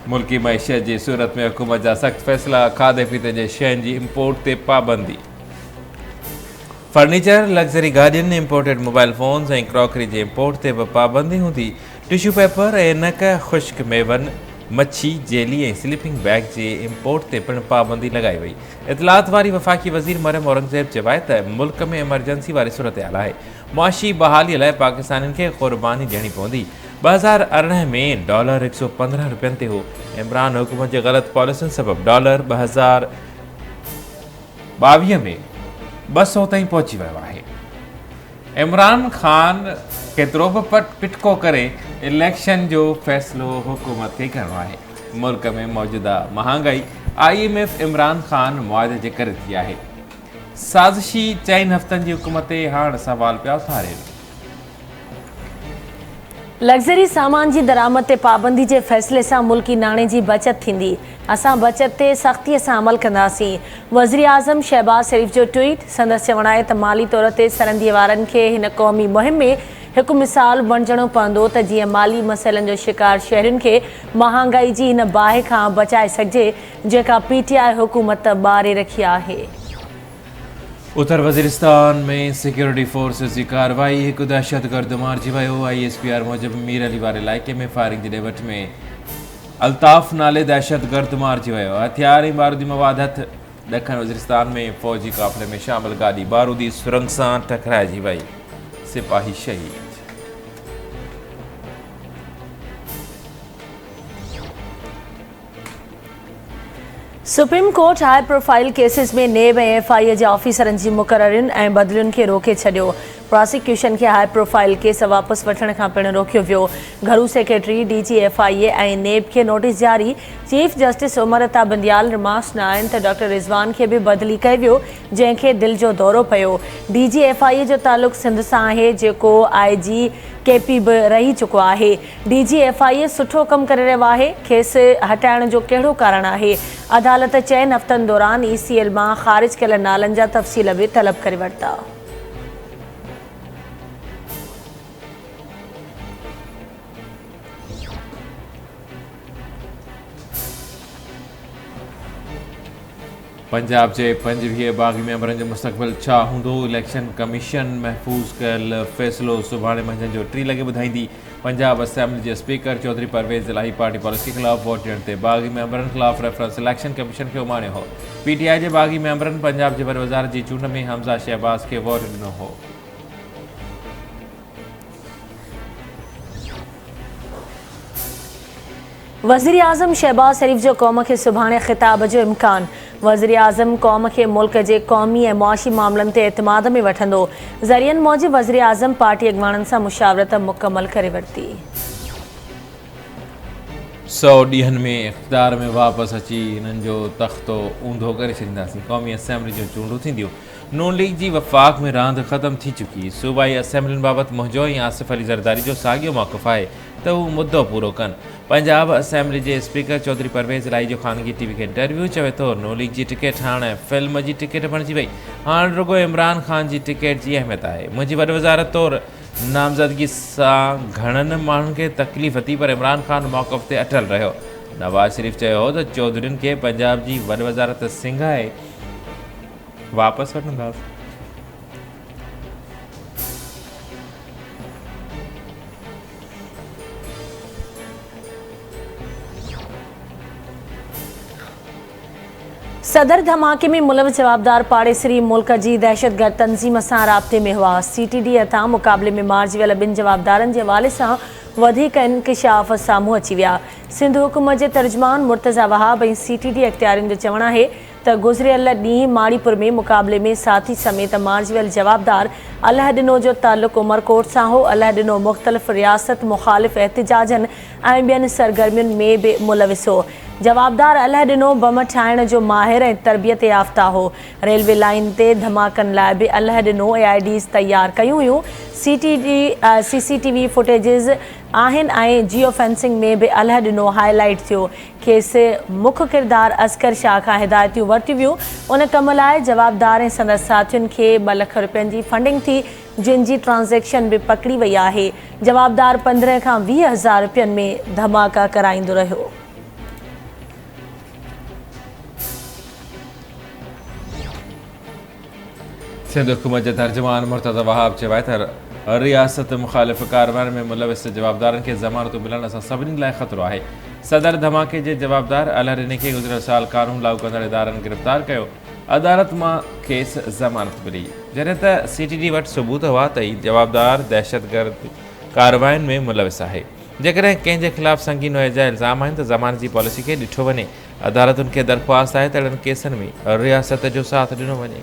मुल्की मईशत जी सूरत में हुकूमत जा सख्त फैसला। खाधे पीते जे शयुनि जी इम्पोर्ट ते पाबंदी। फर्नीचर, लग्ज़री गाॾियुनि, इम्पोर्टेड मोबाइल फ़ोन्स ऐं क्रॉकरी जे इम्पोर्ट ते बि पाबंदी हूंदी। टिश्यू पेपर ऐं नक ख़ुश्क मेवनि, मच्छी, जेली ऐं स्लीपिंग बैग जे इम्पोर्ट ते पिणु पाबंदी लॻाई वई। इतलात वारी वफ़ाक़ी वज़ीर मरियम औरंगज़ेब चवाए त मुल्क में एमरजेंसी वारी सूरत हाल आहे। मुआशी बहालीअ लाइ पाकिस्तानियुनि खे क़ुर्बानी ॾियणी पवंदी। 2018 में डॉलर 115 रुपयनि ते हो। इमरान हुकूमत जे ग़लति पॉलिसियुनि सबबि डॉलर 2022 में 200 ताईं पहुची वियो आहे। इमरान ख़ान केतिरो बि पिटको करे इलेक्शन जो फ़ैसिलो हुकूमत खे करिणो आहे। मुल्क में मौजूदा महांगाई IMF इमरान ख़ान मुआदे जे करे थी आहे। साज़िशी 4 हफ़्तनि जी हुकूमत ते हाणे सवाल पिया उथारिनि। लग्ज़री सामान जी दरामद ते पाबंदी जे फ़ैसिले सां मुल्की नाणे जी बचत थींदी। असां बचत ते सख़्तीअ सां अमल कंदासीं। वज़ीर आज़म शहबाज़ शरीफ़ जो ट्वीट। संदसि चवणु आहे त माली तौर ते सरहदी वारनि खे हिन क़ौमी मुहिम में हिकु मिसाल बणिजणो पवंदो त जीअं माली मसइलनि जो शिकार शहरियुनि खे महांगाई जी हिन बाहि खां बचाए सघिजे जेका PTI हुकूमत ॿारे रखी आहे। उत्तर वज़ीरिस्तान में सिक्योरिटी फोर्सेस जी कार्रवाई। हिकु दहशतगर्द मारिजी वियो। ISPR मूजिबि मीर अली वारे इलाइक़े में फायरिंग जी ॾेवट में अल्ताफ़ नाले दहशतगर्द मारिजी वियो। हथियार ऐं बारूदी मवाद हथ। ॾखण वज़ीरिस्तान में फ़ौजी काफ़िले में शामिल गाॾी बारूदी सुरंग सां टकराइजी वई। सिपाही शहीद। Supreme court high profile cases में नेब ऐं FIA जे ऑफिसरनि जी मुक़ररियुनि ऐं बदिलियुनि खे रोके छॾियो। प्रोसिक्यूशन खे हाई प्रोफाइल केस वापसि वठण खां पिणु रोकियो वियो। घरू सेक्रेटरी DG FIA ऐं नेब खे नोटिस जारी। Chief justice Umar Ata Bandial remarks न आहिनि त डॉक्टर रिज़वान खे बि बदिली कयो वियो जंहिंखे दिलि जो दौरो पियो। DG FIA जो तालुक़ सिंध सां आहे जेको IG KP बि रही चुको आहे। DG FIA सुठो कमु करे रहियो आहे। खेसि हटाइण जो कहिड़ो कारण आहे? अदालत 4 हफ़्तनि दौरान ECL मां ख़ारिज कयल नालनि जा तफ़सील बि तलब करे वरिता। पंजाब जे 25 बाग़ी मेंबरनि जो मुस्तक़बिल छा हूंदो? इलेक्शन कमीशन महफ़ूज़ कयल फ़ैसिलो सुभाणे मंझंदि जो 3 लॻे ॿुधाईंदी। पंजाब असेंबली जे स्पीकर चौधरी परवेज़ इलाही पार्टी पॉलिसी ख़िलाफ़ वोट ॾियण ते बाग़ी मेंबरनि ख़िलाफ़ रेफरेंस इलेक्शन कमीशन खे उमाणियो हो। PTI जे बाग़ी मेंबरनि पंजाब जे वॾे वज़ारत जी चूंड में हमज़ा शहबाज़ खे वोट ॾिनो हो। वज़ीर आज़म शहबाज़ शरीफ़ जो क़ौम खे सुभाणे ख़िताब जो इम्कान। वज़ीर आज़म क़ौम खे मुल्क जे क़ौमी ऐं मुआशी मामलनि ते एतमाद में वठंदो। ज़रियनि मूजिबि वज़ीर आज़म पार्टी अॻुवाणनि सां मुशावरत मुकमल करे वरिती। 100 ॾींहंनि में इक़्तिदार में वापसि अची हिननि जो तख़्तो ऊंधो करे छॾींदासीं। क़ौमी असेंबली जूं चूंडूं थींदियूं। नून लीग जी वफ़ाक़ में रांदि ख़तमु थी चुकी। सूबाई असेंबलियुनि बाबति मुंहिंजो ऐं आसिफ़ अली ज़रदारी जो साॻियो मौक़िफ़ आहे त हू मुद्दो पूरो कनि। पंजाब असेंबली जे स्पीकर चौधरी परवेज़ इलाही जो ख़ानगी TV खे इंटरव्यू चवे थो नून लीग जी टिकट हाणे फ़िल्म जी टिकट बणिजी वई। हाणे रुॻो इमरान ख़ान जी टिकट जी अहमियत आहे। मुंहिंजी वॾी वज़ारत तौरु नामज़दगी सां घणनि माण्हुनि खे तकलीफ़ थी पर इमरान ख़ान मौक़िफ़ ते अटल रहियो। नवाज़ शरीफ़ चयो हो त चौधरियुनि खे पंजाब जी वॾी वज़ारत सिंघाए वापसि वठंदासीं। सदर धमाके में मुलविस जवाबदार पाड़ेसरी मुल्क जी दहशतगर्द तंज़ीम सां राब्ते में हुआ। CTD हथां मुक़ाबले में मारिजी वियल 2 जवाबदारनि जे हवाले सां वधीक इंकिशाफ़ साम्हूं अची विया। सिंध हुकूमत जे तर्जुमान मुर्तज़ा वहाब ऐं CTD अख़्तियारियुनि जो चवणु आहे त गुज़िरियल ॾींहुं माड़ीपुर में मुक़ाबले में साथी समेत मारिजी वियल जवाबदार अलाह ॾिनो जो तालुक़ उमरकोट सां हो। अलाह ॾिनो मुख़्तलिफ़ रियासत मुख़ालिफ़ एहतिजाजनि ऐं ॿियनि सरगर्मियुनि में बि मुलविस हो। जवाबदार अलाह ॾिनो बम ठाहिण जो माहिर ऐं तरबियत याफ़्ता हो। रेलवे लाइन ते धमाकनि लाइ बि अलाह ॾिनो AIDs तयारु कयूं हुयूं। CCTV फुटेजिस आहिनि ऐं जियो फेंसिंग में बि अलाह ॾिनो हाईलाइट थियो। खेसि मुख्य किरदार असकर शाह खां हिदायतियूं वरितियूं वियूं। उन कम लाइ जवाबदार ऐं संदसि साथियुनि खे 2 लख रुपयनि जी फंडिंग थी जिन जी ट्रांज़ेक्शन बि पकड़ी वई आहे। जवाबदार 15 खां 20 हज़ार रुपयनि में धमाका कराईंदो रहियो। सिंध हुकूमत जे तर्जुमान मुर्तज़ा वहाब चयो त रियासत मुखालिफ़ कारवाइनि में मुलविस जवाबदारनि खे ज़मानत मिलण सां सभिनी लाइ ख़तरो आहे। सदर धमाके जे जवाबदार अलहरिन खे गुज़िरियल साल कानून लागू कंदड़ इदारनि गिरफ़्तार कयो। अदालत मां खेसि ज़मानत मिली, जॾहिं त CTD वटि सबूत हुआ त ही जवाबदार दहशतगर्द कारवाइनि में मुलविस आहे। जेकॾहिं कंहिंजे ख़िलाफ़ संगीन जा इल्ज़ाम आहिनि त ज़मानत जी पॉलिसी खे ॾिठो वञे। अदालतुनि खे दरख़्वास्त आहे त अहिड़नि केसनि में रियासत जो साथ ॾिनो वञे।